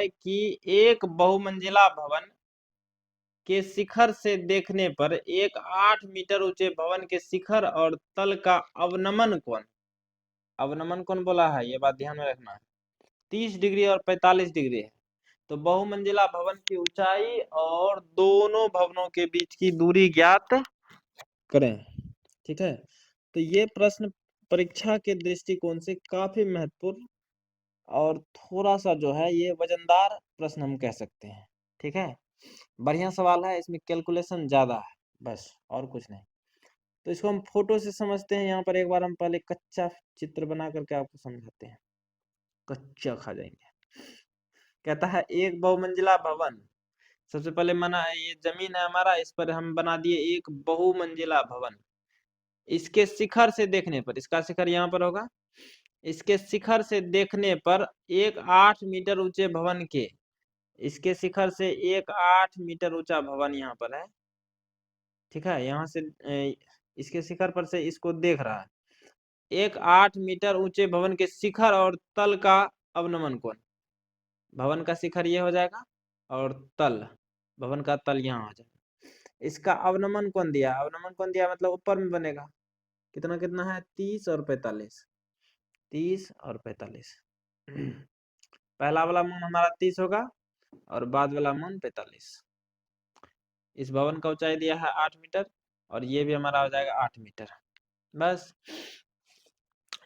है कि एक बहुमंजिला भवन के शिखर से देखने पर एक 8 मीटर ऊंचे भवन के शिखर और तल का अवनमन कोण बोला है, ये बात ध्यान में रखना है, 30 डिग्री और 45 डिग्री है। तो बहुमंजिला भवन की ऊंचाई और दोनों भवनों के बीच की दूरी ज्ञात करें। ठीक है, तो ये प्रश्न परीक्षा के दृष्टिकोण से काफी महत्वपूर्ण और थोड़ा सा जो है ये वजनदार प्रश्न हम कह सकते हैं। ठीक है, बढ़िया सवाल है, इसमें कैलकुलेशन ज्यादा है, बस और कुछ नहीं। तो इसको हम फोटो से समझते हैं। यहाँ पर एक बार हम पहले कच्चा चित्र बना करके आपको समझाते हैं, कच्चा खा जाएंगे। कहता है एक बहुमंजिला भवन, सबसे पहले माना ये जमीन है हमारा, इस पर हम बना दिए एक बहुमंजिला भवन। इसके शिखर से देखने पर, इसका शिखर यहाँ पर होगा, इसके शिखर से देखने पर एक 8 मीटर ऊंचे भवन के, इसके शिखर से एक 8 मीटर ऊंचा भवन यहाँ पर है। ठीक है, यहाँ से इसके शिखर पर से इसको देख रहा है। एक 8 मीटर ऊंचे भवन के शिखर और तल का अवनमन कोण, भवन का शिखर ये हो जाएगा और तल, भवन का तल यहाँ हो जाएगा। इसका अवनमन कोण दिया, अवनमन कोण दिया मतलब ऊपर में बनेगा, कितना कितना है, 30 और 45, 30 और 45। पहला वाला मान हमारा 30 होगा और बाद वाला मान 45। इस भवन का ऊंचाई दिया है 8 मीटर और ये भी हमारा हो जाएगा 8 मीटर। बस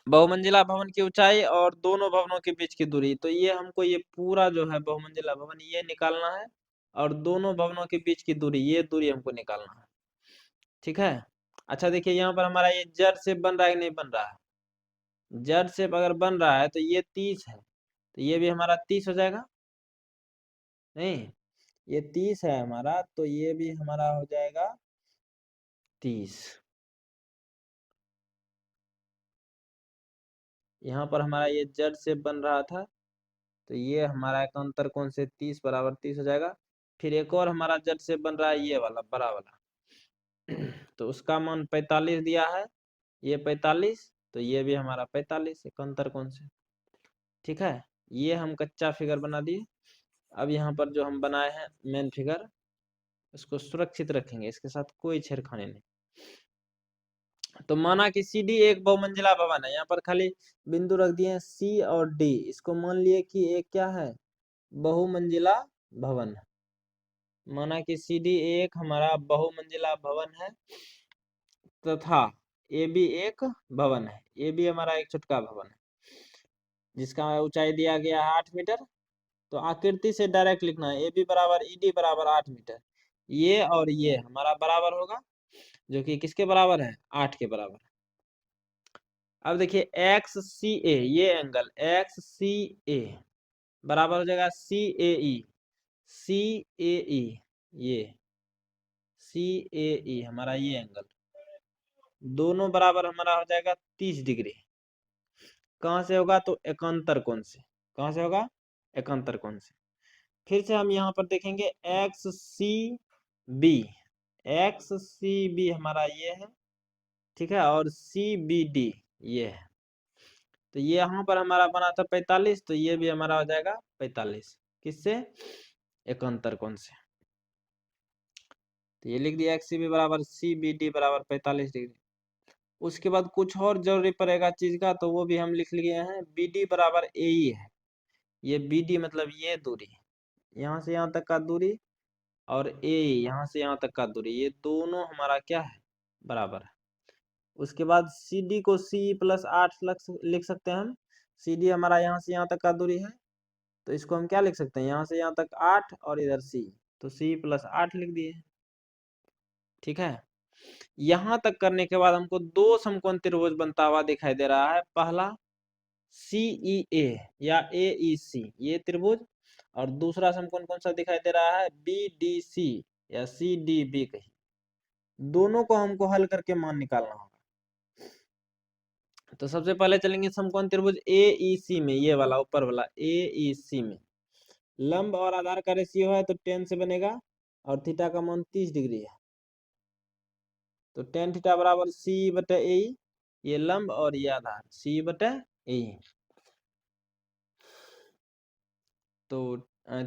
बहुमंजिला भवन की ऊंचाई और दोनों भवनों के बीच की दूरी, तो ये हमको ये पूरा जो है बहुमंजिला भवन ये निकालना है और दोनों भवनों के बीच की दूरी, ये दूरी हमको निकालना है। ठीक है, अच्छा देखिए यहाँ पर हमारा ये जड़ शेप बन रहा है कि नहीं बन रहा है, जड़ शेप अगर बन रहा है तो ये 30 है, तो ये भी हमारा 30 हो जाएगा, नहीं ये 30 है हमारा, तो ये भी हमारा हो जाएगा 30। यहाँ पर हमारा ये जड़ शेप बन रहा था, तो ये हमारा एक अंतर कोण से 30 बराबर 30 हो जाएगा। फिर एक और हमारा जड़ शेप बन रहा है ये वाला बड़ा वाला, तो उसका मान 45 दिया है, ये 45, तो ये भी हमारा 45 एक अंतर कोण से। ठीक है, ये हम कच्चा फिगर बना दिए। अब यहाँ पर जो हम बनाए हैं मेन फिगर, इसको सुरक्षित रखेंगे, इसके साथ कोई छेड़खानी नहीं। तो माना कि सी डी एक बहुमंजिला भवन है, यहाँ पर खाली बिंदु रख दिए सी और डी, इसको मान लिए कि एक क्या है, बहुमंजिला भवन। माना कि सी डी एक हमारा बहुमंजिला भवन है तथा ए बी एक भवन है, ए बी हमारा एक छोटका भवन है जिसका ऊंचाई दिया गया है 8 मीटर। तो आकृति से डायरेक्ट लिखना है ए बी बराबर ई डी बराबर 8 मीटर, ये और ये हमारा बराबर होगा, जो कि किसके बराबर है, 8 के बराबर। अब देखिए एक्स सी ए, ये एंगल एक्स सी ए बराबर हो जाएगा सी ए ई, सी ए ई, ये सी ए ई हमारा ये एंगल, दोनों बराबर हमारा हो जाएगा 30 डिग्री। कहाँ से होगा, तो एकांतर कोण से, कहाँ से होगा, एकांतर कोण से। फिर से हम यहाँ पर देखेंगे X C B, X C B हमारा ये है, ठीक है, और सी बी डी ये है। तो ये यहाँ पर हमारा बना था 45, तो ये भी हमारा हो जाएगा 45, किससे, एकांतर कोण से। तो ये लिख दिया एक्स सी बी बराबर सी बी डी बराबर 45 डिग्री। उसके बाद कुछ और जरूरी पड़ेगा चीज का, तो वो भी हम लिख लिए हैं, बी डी बराबर ए ई है, ये बी डी मतलब ये दूरी, यहाँ से यहाँ तक का दूरी, और ए यहाँ से यहाँ तक का दूरी, ये दोनों हमारा क्या है, बराबर है। उसके बाद सी डी को सी प्लस 8 लिख सकते हैं हम, सी डी हमारा यहाँ से यहाँ तक का दूरी है, तो इसको हम क्या लिख सकते हैं, यहाँ से यहाँ तक 8 और इधर सी, तो सी प्लस 8 लिख दिए। ठीक है, यहाँ तक करने के बाद हमको दो समकोण त्रिभुज बनता हुआ दिखाई दे रहा है, पहला सीई ए या ए ई सी ये त्रिभुज, और दूसरा समकोण कौन सा दिखाई दे रहा है, बी डी सी या सी डी बी कही। दोनों को हमको हल करके मान निकालना होगा। तो सबसे पहले चलेंगे समकोण त्रिभुज ए ई सी में, ये वाला ऊपर वाला ए ई सी में लंब और आधार का रेशियो है, तो 10 से बनेगा और थीटा का मान 30 डिग्री है, तो टेन थीटा बराबर सी बटे ए, ये लंब और ये आधार सी बटे ए। तो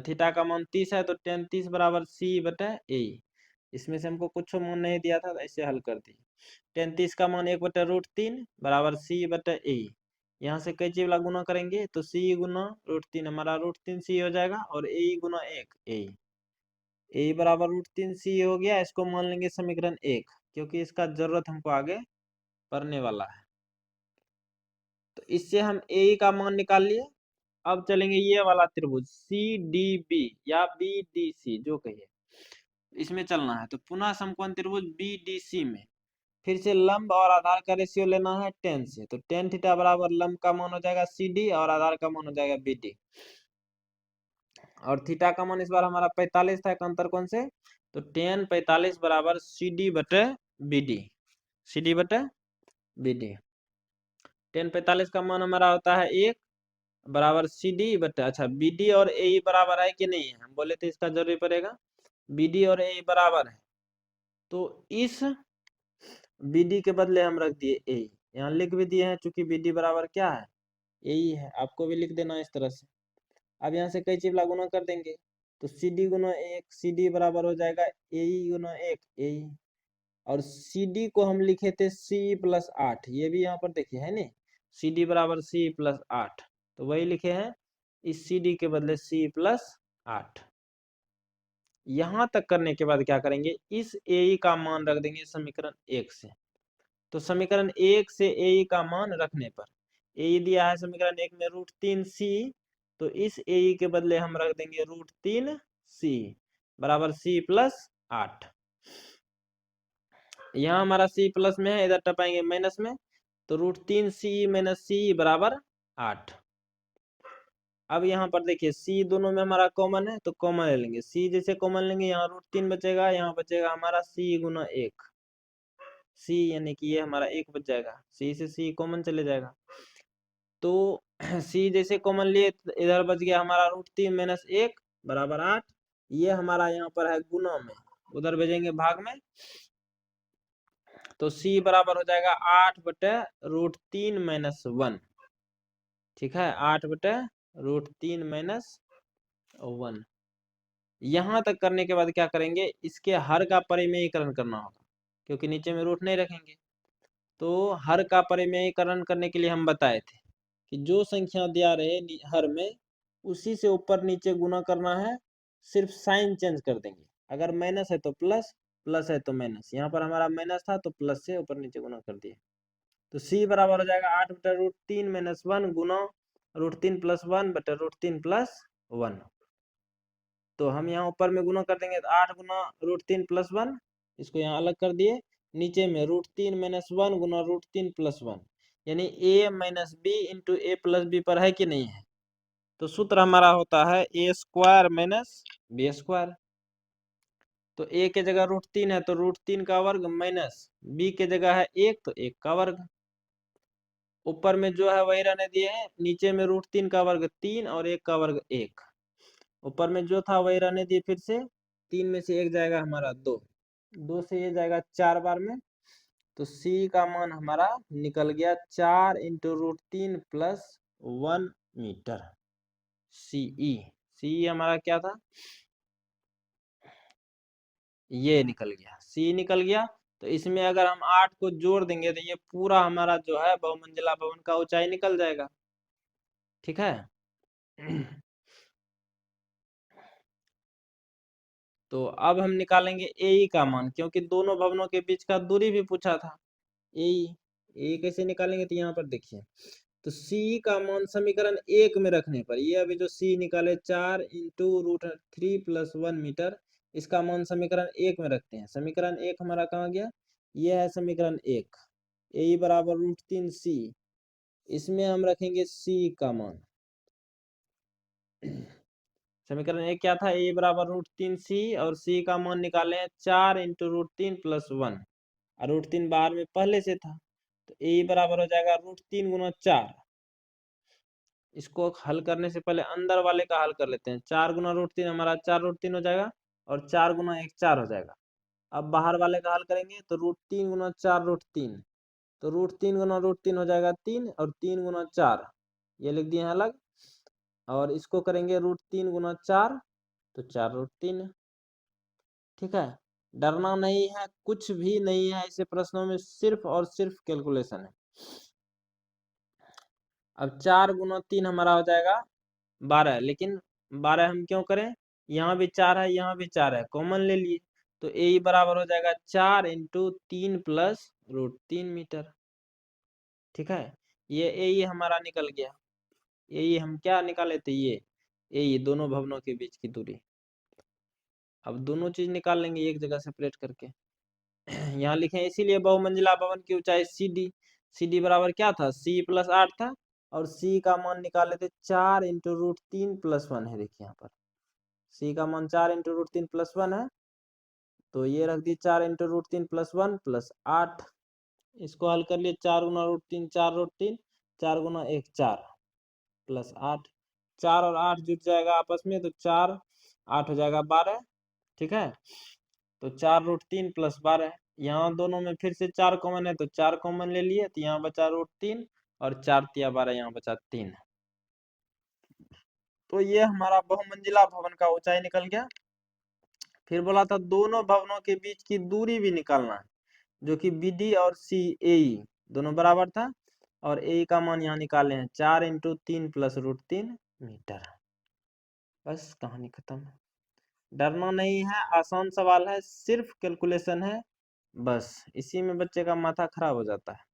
थीटा का मान 30 है तो tan 30 बराबर c बटे a। इसमें से हमको कुछ मान नहीं दिया था तो ऐसे हल कर दी। tan 30 का मान 1/√3 बराबर c बटे a। यहाँ से कई चीज वाला गुना करेंगे तो c गुना √3 हमारा √3c हो जाएगा और a गुना 1 a बराबर √3c हो गया। इसको मान लेंगे समीकरण 1 क्योंकि इसका जरूरत हमको आगे पड़ने वाला है। तो इससे हम a का मान निकाल लिए। अब चलेंगे ये वाला त्रिभुज CDB या BDC जो कहिए, इसमें चलना है। तो पुनः समकोण त्रिभुज BDC में फिर से लंब और आधार का रेशियो लेना है tan से। तो tan थीटा बराबर लंब का मान हो जाएगा CD और आधार का मान हो जाएगा BD। और थीटा का मान इस बार हमारा 45 था अंतर कोण से, तो tan 45 बराबर CD बटे BD। CD बटे BD। tan 45 का मान हमारा होता है 1 बराबर CD बटे, अच्छा BD और AE बराबर है कि नहीं है, हम बोले थे इसका जरूरी पड़ेगा। BD और AE बराबर है तो इस BD के बदले हम रख दिए AE। यहाँ लिख भी दिए हैं चूंकि BD बराबर क्या है, AE है। आपको भी लिख देना इस तरह से। अब यहाँ से कई चीज गुना कर देंगे तो CD गुना 1 CD बराबर हो जाएगा AE गुना 1 AE। और CD को हम लिखे थे C प्लस 8, ये भी यहाँ पर देखिए है नहीं, CD बराबर C प्लस 8 तो वही लिखे हैं, इस CD के बदले C प्लस 8। यहां तक करने के बाद क्या करेंगे, इस AE का मान रख देंगे समीकरण 1 से। तो समीकरण 1 से AE का मान रखने पर AE दिया है समीकरण 1 में √3c, तो इस AE के बदले हम रख देंगे √3c बराबर C प्लस 8। यहाँ हमारा C प्लस में है, इधर टपाएंगे माइनस में, तो √3c माइनस c बराबर 8। अब यहाँ पर देखिए C दोनों में हमारा कॉमन है तो कॉमन ले लेंगे। C जैसे कॉमन लेंगे यहाँ √3 बचेगा, यहाँ बचेगा हमारा C गुना 1 C, यानी कि ये हमारा 1 बच जाएगा। C से C कॉमन चले जाएगा तो C जैसे कॉमन लिए तो इधर बच गया हमारा √3 माइनस 1 बराबर 8। ये हमारा यहाँ पर है गुना में, उधर भेजेंगे भाग में, तो C बराबर हो जाएगा 8 बटे √3 माइनस 1। ठीक है, 8 बटे √3 माइनस 1। यहाँ तक करने के बाद क्या करेंगे, इसके हर का परिमेयीकरण करना होगा क्योंकि नीचे में रूट नहीं रखेंगे। तो हर का परिमेयीकरण करने के लिए हम बताए थे कि जो संख्या दिया रहे हर में उसी से ऊपर नीचे गुना करना है, सिर्फ साइन चेंज कर देंगे। अगर माइनस है तो प्लस, प्लस है तो माइनस। यहाँ पर हमारा माइनस था तो प्लस से ऊपर नीचे गुना कर दिए। तो C बराबर हो जाएगा 8 बटे √3 माइनस 1 गुना √3 प्लस 1 बटे √3 प्लस 1। तो हम यहाँ ऊपर में गुना कर देंगे तो 8 गुना √3 प्लस 1, इसको यहाँ अलग कर दिए। नीचे में √3 माइनस 1 गुना √3 प्लस 1, यानी a minus B into A plus B पर है कि नहीं है। तो सूत्र हमारा होता है a² माइनस b²। तो a के जगह √3 है तो √3 का वर्ग माइनस b के जगह है 1 तो 1 का वर्ग। ऊपर में जो है वही रहने दिए हैं, नीचे में √3 का वर्ग 3 और 1 का वर्ग 1। ऊपर में जो था वही रहने दिए, फिर से 3 में से 1 जाएगा हमारा 2, 2 से ये जाएगा 4 बार में। तो C का मान हमारा निकल गया 4 इंटू √3 प्लस 1 मीटर। CE हमारा क्या था, ये निकल गया, C निकल गया। तो इसमें अगर हम 8 को जोड़ देंगे तो ये पूरा हमारा जो है बहुमंजिला भवन का ऊंचाई निकल जाएगा। ठीक है तो अब हम निकालेंगे AE का मान, क्योंकि दोनों भवनों के बीच का दूरी भी पूछा था। AE कैसे निकालेंगे, तो यहाँ पर देखिए, तो C का मान समीकरण 1 में रखने पर, ये अभी जो C निकाले 4 इंटू √3 प्लस 1 मीटर, इसका मान समीकरण 1 में रखते हैं। समीकरण 1 हमारा कहाँ गया, ये है समीकरण 1, AE बराबर √3c, इसमें हम रखेंगे C का मान। समीकरण 1 क्या था, A बराबर √3c और C का मान निकाले हैं 4 इंटू √3 प्लस 1, और √3 बाहर में पहले से था तो A बराबर हो जाएगा √3 गुना 4। इसको हल करने से पहले अंदर वाले का हल कर लेते हैं। 4 गुना √3 हमारा 4 √3 हो जाएगा और 4 गुना 1 4 हो जाएगा। अब बाहर वाले का हल करेंगे तो √3 गुना 4 √3, तो √3 गुना √3 हो जाएगा 3 और 3 गुना 4, ये लिख दिए हैं अलग। और इसको करेंगे √3 गुना 4, तो 4√3। ठीक है, डरना नहीं है, कुछ भी नहीं है ऐसे प्रश्नों में, सिर्फ और सिर्फ कैलकुलेशन है। अब 4 गुना 3 हमारा हो जाएगा 12, लेकिन 12 हम क्यों करें, यहाँ भी 4 है, यहाँ भी 4 है, कॉमन ले लिए, तो ए बराबर हो जाएगा 4 × 3 + √3 मीटर। ठीक है, ये ए हमारा निकल गया। ए हम क्या निकाले थे, ये दोनों भवनों के बीच की दूरी। अब दोनों चीज निकाल लेंगे एक जगह सेपरेट करके। यहाँ लिखे इसीलिए बहुमंजिला भवन की ऊंचाई CD बराबर क्या था, C + 8 था, और C का मान निकाले थे 4 × √3 + 1 है। देखिए यहाँ पर C का मान 4 × √3 + 1 है, तो ये रख दी 4 × √3 + 1 + 8। इसको हल कर लिए, 4 गुना √3 4√3, 4 गुना 1 4 + 8, 4 और 8 जुट जाएगा आपस में, तो 4 8 हो जाएगा 12। ठीक है, तो 4√3 + 12, यहाँ दोनों में फिर से 4 कॉमन है, तो 4 कॉमन ले लिए, तो यहाँ बचा √3, और 4 × 12, यहाँ बचा 3। तो ये हमारा बहुमंजिला भवन का ऊंचाई निकल गया। फिर बोला था दोनों भवनों के बीच की दूरी भी निकालना है, जो कि BD और CAE दोनों बराबर था, और ए का मान यहाँ निकाले हैं 4 × 3 + √3 मीटर। बस कहानी खत्म। डरना नहीं है, आसान सवाल है, सिर्फ कैलकुलेशन है, बस इसी में बच्चे का माथा खराब हो जाता है।